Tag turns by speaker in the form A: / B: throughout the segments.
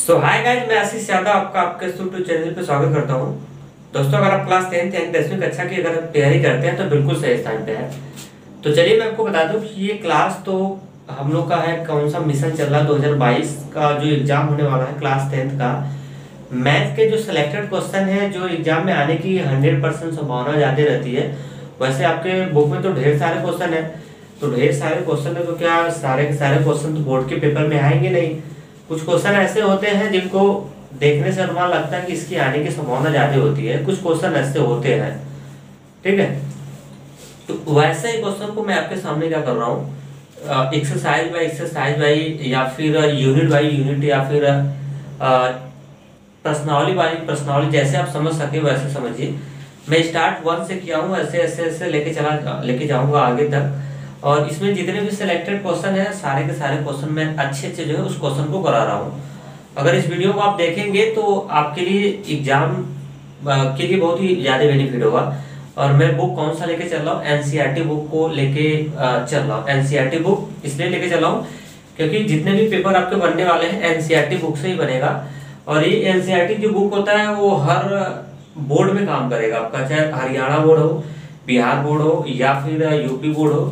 A: सो hi guys, मैं आशीष यादव आपका आपके यूट्यूब चैनल पे स्वागत करता हूं। दोस्तों, अगर आप क्लास 10th यानी 10वीं कक्षा की अगर तैयारी करते हैं तो बिल्कुल सही स्थान पे है। तो चलिए मैं आपको बता दूं कि ये क्लास तो हम लोग का है, कौन सा मिशन चल रहा है 2022 का जो एग्जाम होने वाला है क्लास 10th का। मैथ के जो सिलेक्टेड क्वेश्चन है जो एग्जाम में आने की 100% संभावना ज़्यादा रहती है। वैसे आपके बुक में तो ढेर सारे क्वेश्चन है, तो ढेर सारे क्वेश्चन है तो क्या सारे के सारे क्वेश्चन तो बोर्ड के पेपर में आएंगे नहीं। कुछ क्वेश्चन ऐसे होते हैं जिनको देखने से अनुमान लगता है कि इसकी आने की संभावना ज्यादा होती है, कुछ क्वेश्चन ऐसे होते हैं। ठीक है, तो वैसे ही क्वेश्चन को मैं आपके सामने क्या कर रहा हूँ, एक्सरसाइज बाय एक्सरसाइज बाय या फिर यूनिट बाय यूनिट या फिर प्रश्नावली बाय प्रश्नावली, जैसे आप समझ सके वैसे समझिए। मैं स्टार्ट 1 से किया हूँ, ऐसे ऐसे ऐसे लेके जाऊंगा आगे तक। और इसमें जितने भी सिलेक्टेड क्वेश्चन है सारे के सारे क्वेश्चन मैं अच्छे से जो है उस क्वेश्चन को करा रहा हूँ। अगर इस वीडियो को आप देखेंगे तो आपके लिए एग्जाम के लिए बहुत ही ज़्यादा बेनिफिट होगा। और मैं बुक कौन सा लेके चल रहा हूँ, एनसीईआरटी बुक को लेके चल रहा हूँ। एनसीईआरटी बुक इसलिए लेके चल रहा हूँ क्योंकि जितने भी पेपर आपके बनने वाले हैं एनसीईआरटी बुक से ही बनेगा। और ये एनसीईआरटी जो बुक होता है वो हर बोर्ड में काम करेगा आपका, चाहे हरियाणा बोर्ड हो, बिहार बोर्ड हो या फिर यूपी बोर्ड हो,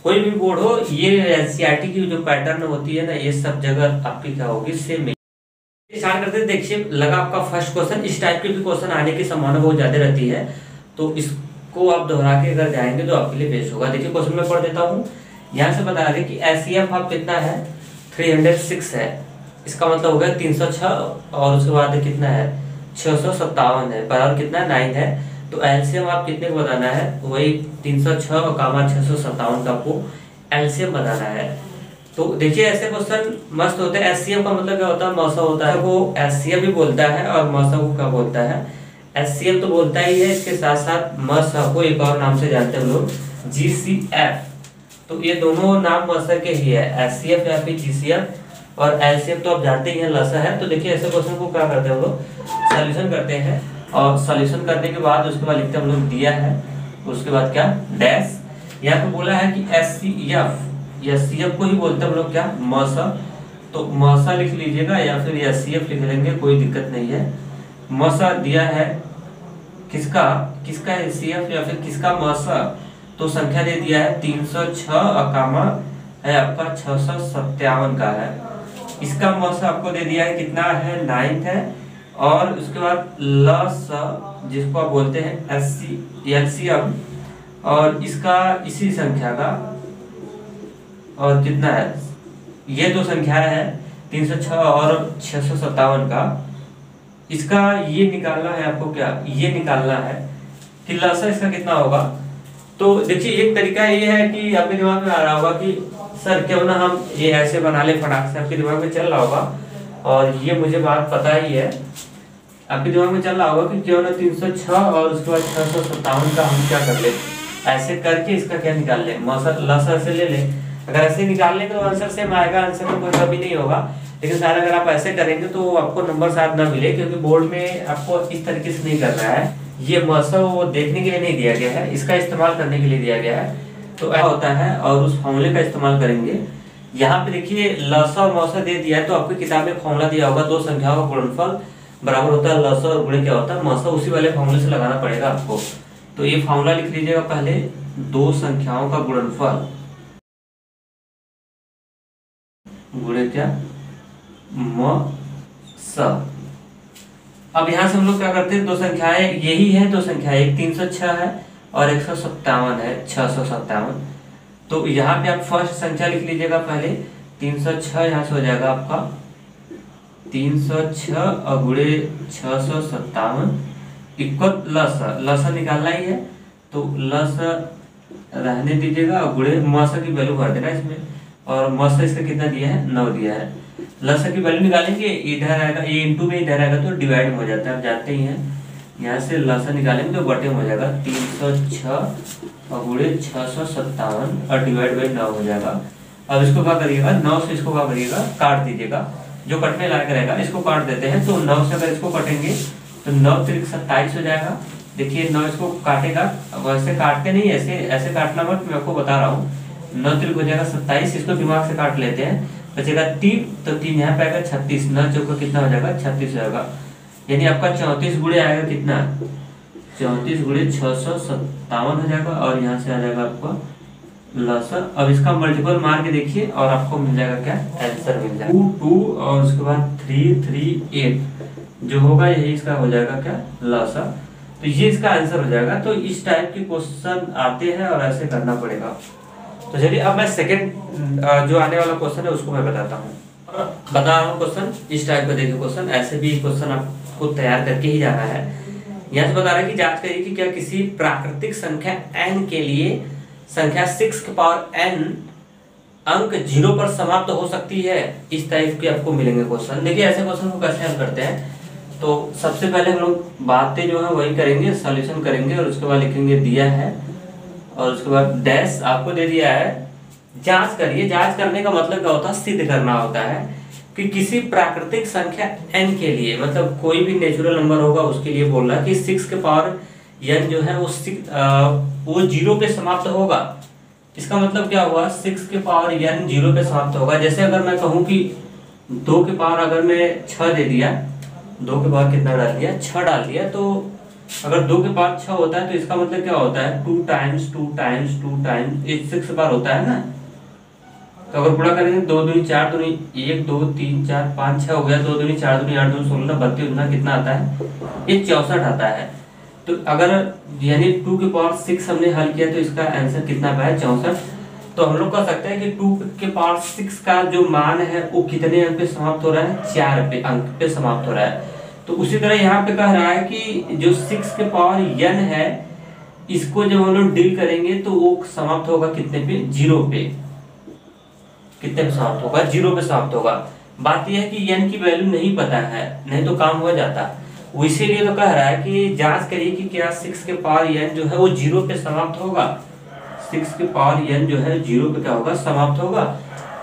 A: कोई भी बोर्ड हो। ये एनसीईआरटी की जो पैटर्न होती है ना, ये सब जगह आपकी क्या होगी, सेम। स्टार्ट करते हैं। देखिए, लगा आपका फर्स्ट क्वेश्चन। इस टाइप के भी क्वेश्चन आने की संभावना बहुत ज्यादा रहती है, तो इसको आप दोहरा के अगर जाएंगे तो आपके लिए बेस्ट होगा। देखिए क्वेश्चन में पढ़ देता हूँ। यहाँ से बता रहे कि एचसीएफ आप कितना है, 306 है। इसका मतलब हो गया 306 और उसके बाद कितना है 657 है, बराबर कितना 9 है। तो एलसीएम आप कितने को बताना है, वही 306 और कामा 657 का आपको एलसीएम बताना है। तो देखिए ऐसे क्वेश्चन मस्त होते हैं। एचसीएफ का मतलब क्या होता है, मौसा होता है, वो एचसीएफ भी बोलता है और मौसा को क्या बोलता है, एचसीएफ तो बोलता ही है, इसके साथ साथ मौसा को एक और नाम से जानते हैं लोग, जीसीएफ। तो ये दोनों नाम मौसा के ही है, एचसीएफ या फिर जीसीएफ। और एलसीएफ तो आप जानते ही हैं लसा है। तो देखिए ऐसे क्वेश्चन को क्या करते हैं हम लोग, सॉल्यूशन करते हैं। और सॉल्यूशन करने के बाद उसके बाद लिखते हैं हम लोग दिया है, उसके बाद क्या डैश। यहाँ पे बोला है कि एचसीएफ, एचसीएफ को ही बोलते हैं हम लोग क्या, मौसा। तो मौसा लिख लीजिएगा या फिर एचसीएफ लिख लेंगे, कोई दिक्कत नहीं है। मौसा दिया है किसका, किसका एचसीएफ या फिर किसका मौसा, तो संख्या दे दिया है 306 अकामा है आपका 657 का है। इसका मौसा आपको दे दिया है कितना है 9 है। और उसके बाद लस जिसको आप बोलते हैं एलसीएम, और इसका इसी संख्या का और कितना है, ये दो संख्या है 306 और 657 का। इसका ये निकालना है आपको, क्या ये निकालना है कि लसा इसका कितना होगा। तो देखिए एक तरीका ये है कि आपके दिमाग में आ रहा होगा कि सर क्यों ना हम ये ऐसे बना ले, फटाक से आपके दिमाग में चल रहा होगा। और ये मुझे बात पता ही है, आपके दिमाग में चल रहा होगा कि क्यों ना 306 और उसके बाद 657 का हम क्या कर ले, ऐसे करके इसका क्या निकाल ले, मौसा लसा से ले ले। अगर ऐसे निकाल लेंगे तो आंसर सेम आएगा, आंसर में कोई कमी नहीं होगा। लेकिन सर अगर आप ऐसे करेंगे तो आपको नंबर साथ ना मिले, क्योंकि बोर्ड में आपको इस तरीके से नहीं करना है। ये मौसा वो देखने के लिए नहीं दिया गया है, इसका इस्तेमाल करने के लिए दिया गया है। तो ऐसा होता है और उस फॉर्मूले का इस्तेमाल करेंगे। यहाँ पे देखिए लसा और मौसा दे दिया है, तो आपकी किताब में फॉर्मूला दिया होगा, दो संख्याओं का गुणनफल बराबर होता है लसा और गुणे क्या होता है मौसा, उसी वाले फॉर्मूले से लगाना पड़ेगा आपको। तो ये फॉर्मूला लिख लीजिएगा पहले, दो संख्याओं का गुणनफल गुणे क्या मौसा। अब यहाँ से हम लोग क्या करते हैं, दो संख्याएं यही है, दो संख्याएं, एक 306 है और 157 है, 657। तो यहाँ पे आप फर्स्ट संख्या लिख लीजिएगा पहले, 306 यहाँ से हो जाएगा आपका 306 और गुणे 657 इक्वल लसा, लसा निकालना ही है तो लसा रहने दीजिएगा और गुणे मौसा की वैल्यू भर देना इसमें। और मौसा इसका कितना दिया है 9 दिया है। लसा की वैल्यू निकालेंगे, इधर आएगा, ये इंटू में इधर आएगा तो डिवाइड हो जाता है, आप जानते ही हैं। यहाँ से लसा निकालेंगे तो बटे हो जाएगा 306 और गुणे 657 और डिवाइड बाई 9 हो जाएगा। अब इसको क्या करिएगा, 9 से इसको क्या करिएगा काट दीजिएगा, जो कटने लायक रहेगा इसको काट देते हैं। तो 9 से अगर इसको कटेंगे तो 9 त्रिक 27 हो जाएगा। देखिए 9 इसको काटेगा, वैसे काटते नहीं, ऐसे ऐसे काटना मत, मैं आपको बता रहा हूँ। 9 त्रिक हो जाएगा 27, इसको दिमाग से काट लेते हैं। बचेगा 3, तो 3 यहाँ पे आएगा 36, 9 चौका कितना हो जाएगा 36 होगा। यानी आपका 34 गुणे आएगा कितना, 34 गुणे 657 हो जाएगा, और यहाँ से आ जाएगा आपका लसा। अब इसका मल्टीपल मार के देखिए और आपको मिल जाएगा क्या, आंसर मिल जाएगा 2 2 और उसके बाद 3 3 8 जो होगा यही इसका हो जाएगा क्या, लसा। तो ये इसका आंसर हो जाएगा। तो इस टाइप के क्वेश्चन आते हैं और ऐसे करना पड़ेगा। तो चलिए अब मैं सेकंड जो आने वाला क्वेश्चन है उसको मैं बताता हूँ, बता रहा हूँ क्वेश्चन इस टाइप का। देखिए क्वेश्चन ऐसे भी क्वेश्चन आपको तैयार करके ही जाना है। यहाँ से बता रहा है कि जांच करिए कि क्या किसी प्राकृतिक संख्या n के लिए संख्या 6 के पावर n अंक 0 पर समाप्त हो सकती है। इस टाइप के आपको मिलेंगे क्वेश्चन। देखिए ऐसे क्वेश्चन को कैसे हल करते हैं, तो सबसे पहले हम लोग बातें जो है वही करेंगे, सॉल्यूशन करेंगे और उसके बाद लिखेंगे दिया है और उसके बाद डैश आपको दे दिया है। जांच करिए, जांच करने का मतलब क्या होता है, सिद्ध करना होता है कि किसी प्राकृतिक संख्या n के लिए, मतलब कोई भी नेचुरल नंबर होगा उसके लिए बोल रहा है कि 6 के पावर n जो है वो 0 पे समाप्त होगा। इसका मतलब क्या हुआ, 6 के पावर n 0 पे समाप्त होगा। जैसे अगर मैं कहूँ कि 2 के पावर अगर मैं 6 दे दिया, 2 के पावर कितना डाल दिया, 6 डाल दिया, तो अगर 2 के पावर 6 होता है तो इसका मतलब क्या होता है, 2 टाइम्स 2 टाइम्स 2 टाइम्स 6 बार होता है ना। तो अगर पूरा करेंगे 2 दूनी 4 दूनी 1 2 3 4 5 6 हो गया, 2 दूनी 4 दूनी 8 दूनी 16 32 गुना कितना आता है, ये 64 आता है। तो अगर यानी 2 के पावर 6 हमने हल किया तो इसका आंसर कितना आया, 64। तो हम लोग कह सकते हैं कि 2 के पावर 6 का जो मान है वो कितने अंक पे समाप्त हो रहा है, 4 पे अंक पे समाप्त हो रहा है। तो उसी तरह यहाँ पे कह रहा है कि जो 6 के पावर n है इसको जब हम लोग डील करेंगे तो वो समाप्त होगा कितने पे, 0 पे। कितने पे समाप्त होगा, 0 पे समाप्त होगा। बात यह है कि n की वैल्यू नहीं पता है, नहीं तो काम हो जाता। इसीलिए तो कह रहा है कि जांच करिए कि क्या 6 के पावर n जो है वो 0 पे समाप्त होगा। 6 के पावर n जो है 0 पे क्या होगा, समाप्त होगा।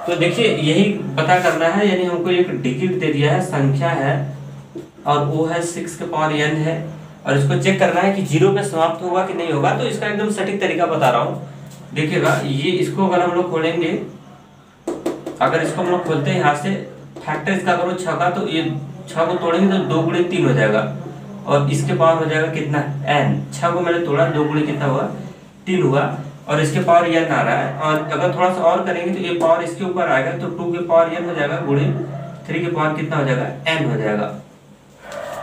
A: तो देखिए यही पता करना है, यानी हमको एक डिजिट दे दिया है, संख्या है और वो है 6 के पावर n है, और इसको चेक करना है कि 0 पे समाप्त होगा कि नहीं होगा। तो इसका एकदम सटीक तरीका बता रहा हूँ। देखिएगा ये इसको अगर हम लोग खोलेंगे, अगर इसको हम लोग खोलते हैं यहाँ से, फैक्टर इसका करो 6 का, तो ये 6 को तोड़ेंगे तो 2 गुणे 3 हो जाएगा, और इसके पावर हो जाएगा कितना, n। 6 को मैंने तोड़ा, 2 गुणे कितना हुआ, 3 हुआ, और इसके पावर n आ रहा है। और अगर थोड़ा सा और करेंगे तो ये पावर इसके ऊपर आएगा, तो 2 के पावर n हो जाएगा गुणे 3 के पावर कितना हो जाएगा, n हो जाएगा।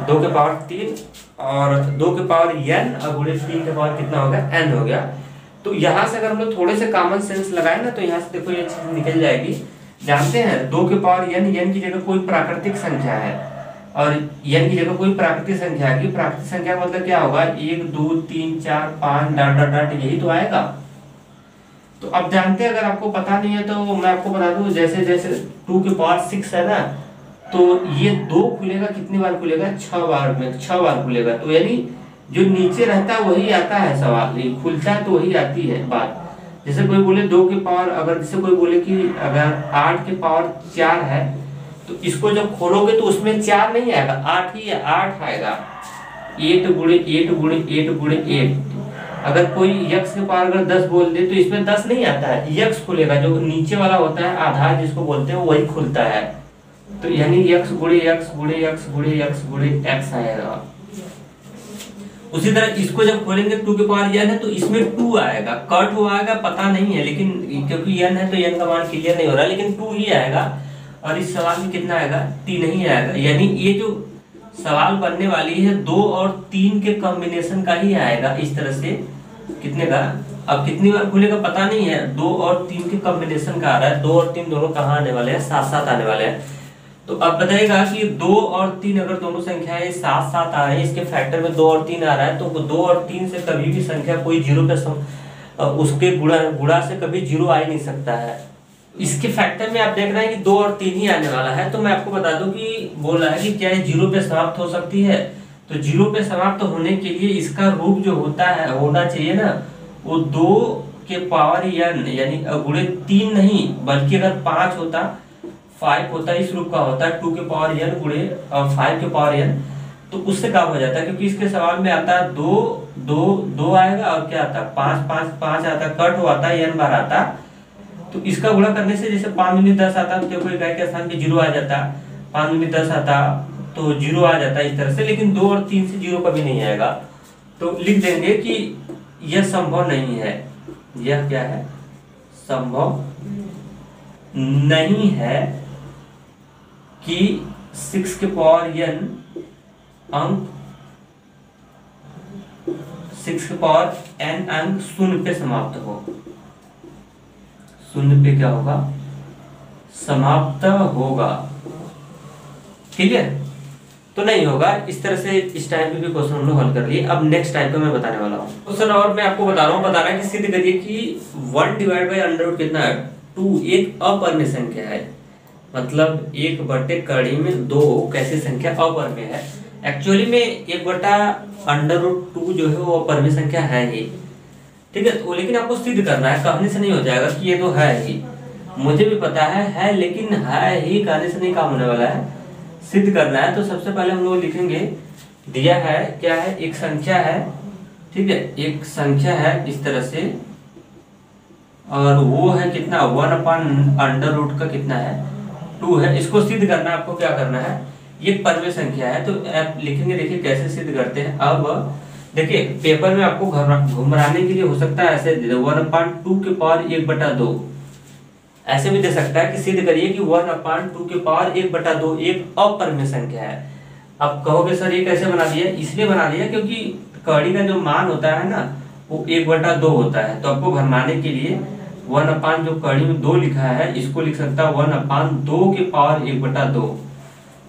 A: 2 के पावर 3 और 2 के पावर n और गुणे 3 के पावर कितना हो गया, n हो गया। तो यहाँ से अगर हम लोग थोड़े से कॉमन सेंस लगाए ना, तो यहाँ से देखो ये चीज निकल जाएगी। जानते हैं 2 के पावर n की जगह कोई प्राकृतिक संख्या है, और n की जगह कोई प्राकृतिक संख्या है। कि प्राकृतिक संख्या मतलब क्या होगा, 1 2 3 4 5 डॉट डॉट डॉट यही तो आएगा। तो अब जानते हैं, अगर आपको पता नहीं है तो मैं आपको बता दूं, जैसे जैसे 2 के पावर 6 है ना, तो ये 2 खुलेगा कितनी बार खुलेगा, 6 बार में 6 बार खुलेगा। तो यानी जो नीचे रहता है वही आता है सवाल, ये खुलता है तो वही आती है बात। जैसे कोई बोले 2 के पावर, अगर जैसे कोई बोले कि अगर 8 के पावर 4 है, तो इसको जब खोलोगे तो उसमें 4 नहीं आएगा, 8 ही है, 8 आएगा। 8 गुणे 8 गुणे 8 गुणे 8। अगर कोई x के पावर अगर 10 बोल दे तो इसमें 10 नहीं आता है, x खुलेगा। जो नीचे वाला होता है आधार जिसको बोलते हैं वही खुलता है। तो यानी x गुणे x गुणे x गुणे x गुणे x आएगा। उसी तरह इसको जब खोलेंगे 2 के पावर n है तो इसमें 2 आएगा, कट हुआ आएगा पता नहीं है, लेकिन क्योंकि n है तो n का मान क्लियर नहीं हो रहा, लेकिन 2 ही आएगा। और इस सवाल में कितना आएगा, 3 ही आएगा। यानी ये जो सवाल बनने वाली है 2 और 3 के कॉम्बिनेशन का ही आएगा इस तरह से। कितने का, अब कितनी बार खुलेगा पता नहीं है, 2 और 3 के कॉम्बिनेशन का आ रहा है। 2 और 3 दोनों कहाँ आने वाले हैं, साथ साथ आने वाले हैं। तो अब बताइएगा कि 2 और 3 अगर दोनों संख्याएं साथ साथ आ रही है, इसके फैक्टर में 2 और 3 आ रहा है, तो 2 और 3 से कभी भी संख्या कोई 0 पे उसके गुणा से कभी 0 आ ही नहीं सकता है। इसके फैक्टर में आप देख रहे हैं कि 2 और 3 ही आने वाला है। तो मैं आपको बता दूं कि बोल रहा है कि क्या 0 पे समाप्त हो सकती है। तो 0 पे समाप्त होने के लिए इसका रूप जो होता है होना चाहिए ना, वो 2 के पावर n यानी गुणे 3 नहीं, बल्कि अगर 5 होता, 5 होता, इस रूप का होता है 2 के पावर n गुणे 5 के पावर n, तो उससे काम हो जाता है। क्योंकि इसके सवाल में आता है 2 2 2 आएगा और क्या आता है 5 5 5 आता, कट हो आता है n बार आता। तो तो इसका गुणा करने से जैसे 5 दूनी 10 आता तो देखो इकाई के स्थान पे 0 आ जाता, 5 दूनी 10 आता तो 0 आ जाता इस तरह से, लेकिन 2 और 3 से 0 कभी नहीं आएगा। तो लिख देंगे कि यह संभव नहीं है, यह क्या है, संभव नहीं है कि 6 के पावर n अंक 6 के पावर n अंक शून्य पे समाप्त हो। शून्य पे क्या होगा, समाप्त होगा। ठीक है, तो नहीं होगा। इस तरह से इस टाइप के भी क्वेश्चन हम लोग हल कर लिए। अब नेक्स्ट टाइप का मैं बताने वाला हूँ क्वेश्चन, और मैं आपको बता रहा है कि सिद्ध करिए कि 1 डिवाइड बाई अंडर रूट कितना है, 2 एक अपरिमेय संख्या है। मतलब 1 कड़ी में 2 कैसी संख्या अपरिमेय है। एक्चुअली में 1/√2 जो है वो अपरिमेय संख्या है ही। ठीक है, तो लेकिन आपको सिद्ध करना है, कहने से नहीं हो जाएगा कि ये तो है ही। मुझे भी पता है लेकिन है ही कहने से नहीं काम होने वाला है, सिद्ध करना है। तो सबसे पहले हम लोग लिखेंगे, दिया है क्या है, एक संख्या है। ठीक है, एक संख्या है इस तरह से, और वो है कितना, 1/√2 का कितना है, 2 है। इसको सिद्ध करना है, आपको क्या करना है, ये परिमेय संख्या है। तो आप लिखेंगे, देखिए कैसे सिद्ध करते हैं। अब देखिए पेपर में आपको घुमराने के लिए हो सकता है ऐसे 1/2 के पावर 1/2 ऐसे भी दे सकता है कि सिद्ध करिए कि 1/2 के पावर 1/2 एक अपरिमेय संख्या है। अब कहोगे सर ये कैसे बना दिया, इसलिए बना दिया क्योंकि कड़ी का जो मान होता है ना वो 1/2 होता है। तो आपको भरमाने के लिए 1 जो कड़ी में 2 लिखा है इसको लिख सकता है 1/2 के पावर 1/2,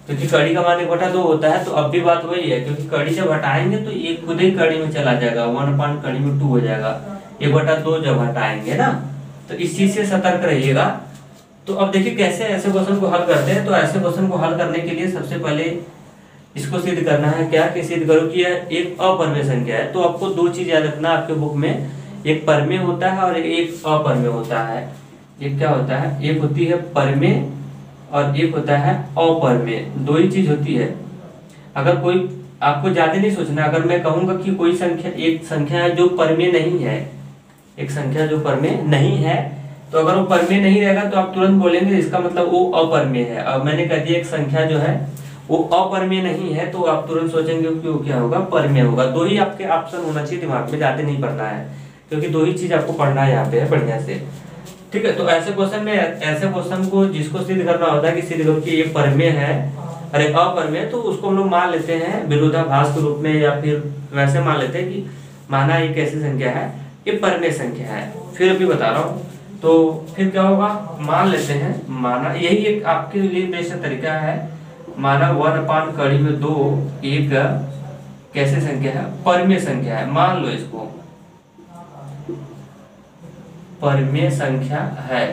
A: क्योंकि कड़ी का मान 1/2 होता है। तो अब भी बात वही है, क्योंकि कड़ी जब हटाएंगे तो ये खुद ही कड़ी में चला जाएगा, 1 कड़ी में 2 हो जाएगा, 1/2 जब हटाएंगे ना। तो इस चीज से सतर्क रहिएगा। तो अब देखिए कैसे ऐसे क्वेश्चन को हल करते हैं। तो ऐसे क्वेश्चन को हल करने के लिए सबसे पहले इसको सिद्ध करना है, क्या कि सिद्ध करो कि यह एक अपरिमेय संख्या है। तो आपको 2 चीज याद रखना आपके बुक में, एक परिमेय होता है और एक अपरिमेय होता है। एक क्या होता है, एक होती है परिमेय और एक होता है अपरिमेय, 2 ही चीज होती है। अगर कोई, आपको ज्यादा नहीं सोचना, अगर मैं कहूंगा कि कोई संख्या, एक संख्या है जो परिमेय नहीं है, एक संख्या जो परिमेय नहीं है, तो अगर वो परिमेय नहीं रहेगा तो आप तुरंत बोलेंगे इसका मतलब वो अपरिमेय है। अब मैंने कह दिया एक संख्या जो है वो अपरिमेय नहीं है, तो आप तुरंत सोचेंगे कि वो क्या होगा, परिमेय होगा। 2 ही आपके ऑप्शन होना चाहिए दिमाग में, ज्यादा नहीं पढ़ना है, क्योंकि 2 ही चीज आपको पढ़ना है यहाँ पे है बढ़िया से। ठीक है, तो ऐसे क्वेश्चन में, ऐसे क्वेश्चन को जिसको सिद्ध करना होता है कि सिद्ध करो कि ये परिमेय है और एक अपरिमेय, तो उसको हम लोग मान लेते हैं विरोधाभास के रूप में, या फिर वैसे मान लेते हैं कि माना ये कैसी संख्या है, ये परिमेय संख्या है। फिर अभी बता रहा हूँ, तो फिर क्या होगा, मान लेते हैं, माना यही एक आपके लिए बेस्ट तरीका है। माना 1 कड़ी में 2 एक कैसे संख्या है, परिमेय संख्या है, मान लो इसको परिमेय संख्या है।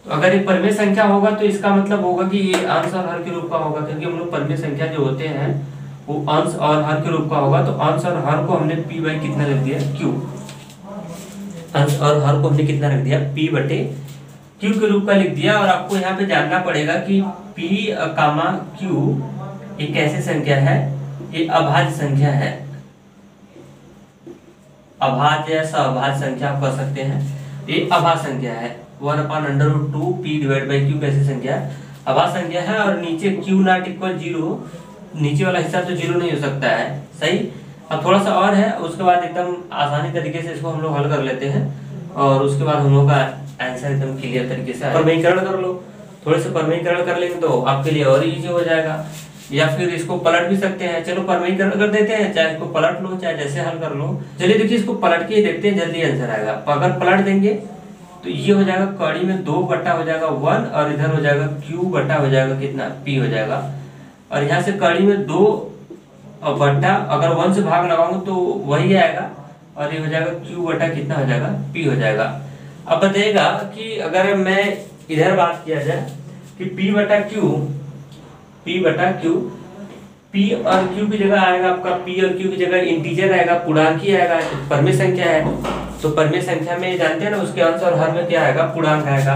A: तो अगर ये परिमेय संख्या होगा तो इसका मतलब होगा कि ये अंश और हर के रूप का होगा, क्योंकि हम लोग परिमेय संख्या जो होते हैं वो अंश और हर के रूप का होगा। तो अंश और हर को हमने p बाई कितना लिख दिया, q। अंश और हर को हमने कितना रख दिया, p बटे q के रूप का लिख दिया। और आपको यहाँ पे जानना पड़ेगा कि p, q ये कैसी संख्या है, ये अभाज्य संख्या है। अभाज्य या सहभाज्य संख्या आप कह सकते हैं, ये अभाज्य संख्या है। 1/√2 p डिवाइड बाई q कैसी संख्या है, अभाज्य संख्या है। और नीचे q नॉट इक्वल 0, नीचे वाला हिस्सा तो 0 नहीं हो सकता है, सही। अब थोड़ा सा और है, उसके बाद एकदम आसानी तरीके से इसको हम लोग हल कर लेते हैं, और उसके बाद हम लोग का आंसर एकदम क्लियर तरीके से परमेयीकरण कर लो। थोड़े से परमेयीकरण कर लेंगे तो आपके लिए और इजी हो जाएगा। या फिर इसको पलट भी सकते हैं, चलो परमेयीकरण कर देते हैं, चाहे इसको पलट लो चाहे जैसे हल कर लो। चलिए देखिए इसको पलट के देखते हैं, जल्दी आंसर आएगा। अगर पलट देंगे तो ये हो जाएगा कड़ी में 2 बटा हो जाएगा 1, और इधर हो जाएगा q बटा हो जाएगा कितना, p हो जाएगा। और यहाँ से कड़ी में 2 बटा, अगर 1 से भाग लगाऊंगा तो वही आएगा, और ये हो जाएगा q बटा कितना हो जाएगा, p हो जाएगा। अब बताइएगा कि अगर मैं इधर बात किया जाए कि p बटा q, p और q की जगह आएगा आपका, p और q की जगह इंटीजर आएगा, पूर्णांक ही आएगा, परिमेय संख्या है। तो परिमेय संख्या में जानते हैं ना, उसके अंश और हर में क्या आएगा, पूर्णांक आएगा।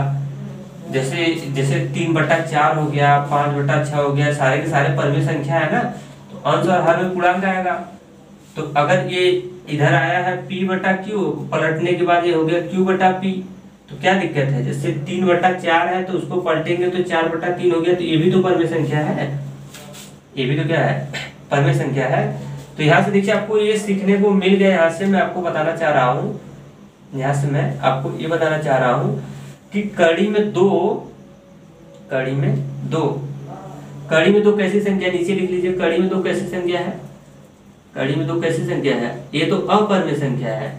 A: जैसे 3/4 हो गया, 5/6 हो गया, सारे के सारे परिमेय संख्या है ना, तो अंश और हर में पूर्णांक आएगा। तो अगर ये इधर आया है p बटा q, पलटने के बाद ये हो गया q बटा p, तो क्या दिक्कत है, जैसे 3/4 है तो उसको पलटेंगे तो 4/3 हो गया, तो ये भी तो परमेय संख्या है, ये भी तो क्या है, परमेय संख्या है। तो यहाँ से देखिए आपको ये सीखने को मिल गया। यहाँ से मैं आपको बताना चाह रहा हूँ, यहाँ से मैं आपको ये बताना चाह रहा हूँ कि कड़ी में दो कैसी संख्या, नीचे लिख लीजिए, कड़ी में दो कैसी संख्या है, कड़ी में दो कैसी संख्या है, ये तो अपर्मेय संख्या है।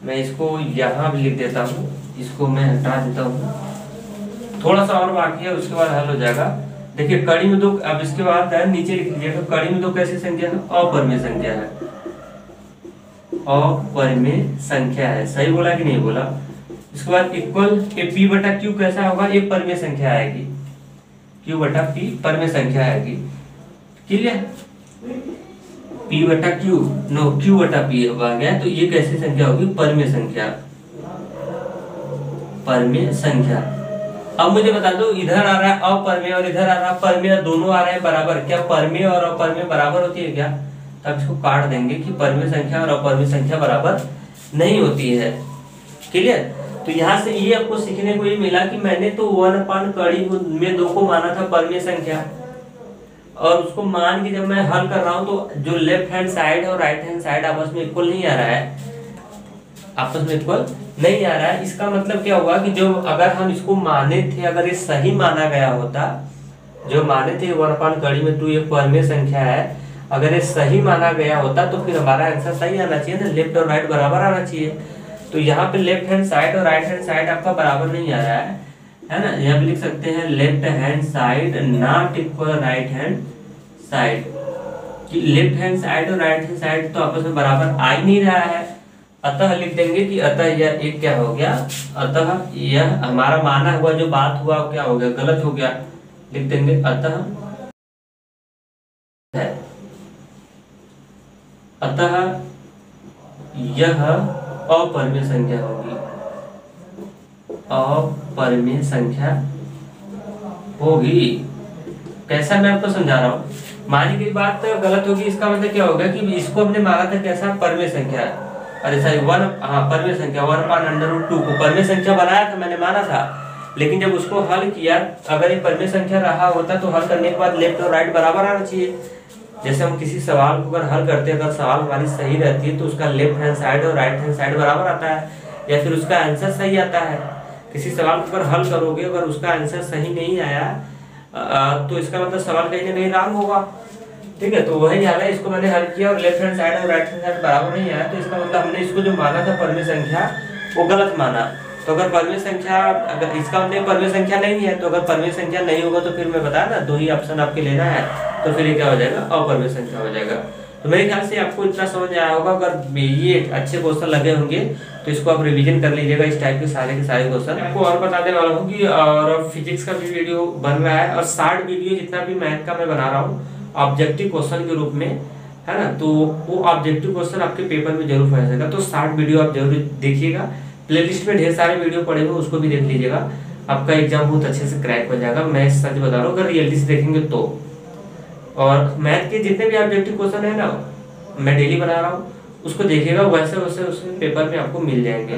A: मैं इसको यहाँ भी लिख देता हूँ, इसको मैं हटा देता हूँ, थोड़ा सा और बाकी है, उसके बाद हल हो जाएगा। देखिए कड़ी में दो, अब इसके बाद नीचे लिख लीजिएगा, कड़ी में दो कैसी संख्या है, अपर्मेय संख्या है, अपर्मेय संख्या है। सही बोला कि नहीं बोला? इसके बाद इक्वल P/Q कैसा होगा, ये परमेय संख्या आएगी, Q/P परमेय संख्या आएगी। क्लियर? P/Q नो Q/P होगा गया, तो ये कैसी संख्या होगी, परमेय संख्या, परमेय संख्या। अब मुझे बता दो, इधर आ रहा है अपरमेय और इधर आ रहा है परमेय, दोनों आ रहे हैं बराबर, क्या परमेय और अपरमेय बराबर होती है क्या? तब इसको काट देंगे कि परमेय संख्या और अपरमेय संख्या बराबर नहीं होती है। क्लियर? तो यहाँ से ये आपको सीखने को ये मिला कि मैंने तो 1 कड़ी में 2 को माना था परमेय संख्या, और उसको मान के जब मैं हल कर रहा हूँ तो जो लेफ्ट हैंड साइड और राइट हैंड साइड आपस में इक्वल नहीं आ रहा है, आपस में इक्वल नहीं आ रहा है। इसका मतलब क्या हुआ कि जो अगर हम इसको माने थे, अगर ये सही माना गया होता, जो माने थे 1 कड़ी में 2 एक परमेय संख्या है, अगर ये सही माना गया होता तो फिर हमारा आंसर सही आना चाहिए ना, लेफ्ट और राइट बराबर आना चाहिए। तो यहाँ पे लेफ्ट हैंड साइड और राइट हैंड साइड आपका बराबर नहीं आ रहा है ना। यहाँ पे लिख सकते हैं left hand side not equal right hand side, कि लेफ्ट हैंड साइड और राइट हैंड साइड तो आपस में बराबर आ ही नहीं रहा है। अतः लिख देंगे कि अतः यह एक क्या हो गया, अतः यह हमारा माना हुआ जो बात हुआ क्या हो गया, गलत हो गया। लिख देंगे अतः यह अपरमेय संख्या होगी, अपरमेय संख्या होगी। कैसा मैं आपको समझा रहा हूँ, मानी की बात गलत होगी, इसका मतलब क्या होगा कि इसको हमने माना था कैसा, परमेय संख्या, अरे सॉरी परमेय संख्या 1/√2 को परमेय संख्या बनाया था, मैंने माना था, लेकिन जब उसको हल किया, अगर ये परमेय संख्या रहा होता तो हल करने के बाद लेफ्ट और राइट बराबर आना चाहिए। जैसे हम किसी सवाल को अगर हल करते हैं, अगर सवाल हमारी सही रहती है तो उसका लेफ्ट हैंड साइड और राइट हैंड साइड बराबर आता है, या फिर उसका आंसर सही आता है। किसी सवाल को अगर हल करोगे, अगर उसका आंसर सही नहीं आया तो इसका मतलब सवाल कहीं ना कहीं रॉन्ग होगा। ठीक है, तो वही हाल है, इसको मैंने हल किया और लेफ्ट हैंड साइड और राइट हैंड साइड बराबर नहीं आया, तो इसका मतलब हमने इसको जो माना था परमेय संख्या वो गलत माना। तो अगर परमेय संख्या, अगर इसका मतलब परमेय संख्या नहीं है, तो अगर परमेय संख्या नहीं होगा तो फिर मैं बताया ना 2 ही ऑप्शन आपके लेना है, तो फिर ये क्या हो जाएगा, अपरमेय संख्या हो जाएगा। तो मेरे ख्याल से आपको इतना समझ आया होगा। अगर ये अच्छे क्वेश्चन लगे होंगे तो इसको आप रिवीजन कर लीजिएगा, इस टाइप के सारे क्वेश्चन। आपको और बता देने वाला हूँ कि और फिजिक्स का भी वीडियो बन रहा है, और 60 वीडियो जितना भी मैथ का मैं बना रहा हूँ ऑब्जेक्टिव क्वेश्चन के रूप में, है ना, तो वो ऑब्जेक्टिव क्वेश्चन आपके पेपर में जरूर फंसेगा। तो 60 वीडियो आप जरूर देखिएगा, प्लेलिस्ट में ढेर सारे वीडियो पड़े हुए, उसको भी देख लीजिएगा, आपका एग्जाम बहुत अच्छे से क्रैक हो जाएगा। मैं सच बता रहा हूँ, अगर रियलिटी से देखेंगे तो। और मैथ के जितने भी ऑब्जेक्टिव क्वेश्चन है ना, मैं डेली बना रहा हूँ, उसको देखिएगा, वैसे वैसे उसमें पेपर में आपको मिल जाएंगे।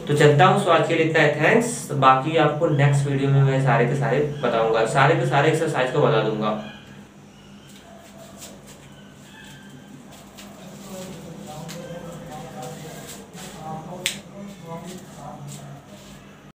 A: तो चलता हूँ, सो आज के लिए इतना है, थैंक्स। बाकी आपको नेक्स्ट वीडियो में मैं सारे के सारे बताऊंगा, सारे के सारे एक्सरसाइज को बता दूंगा।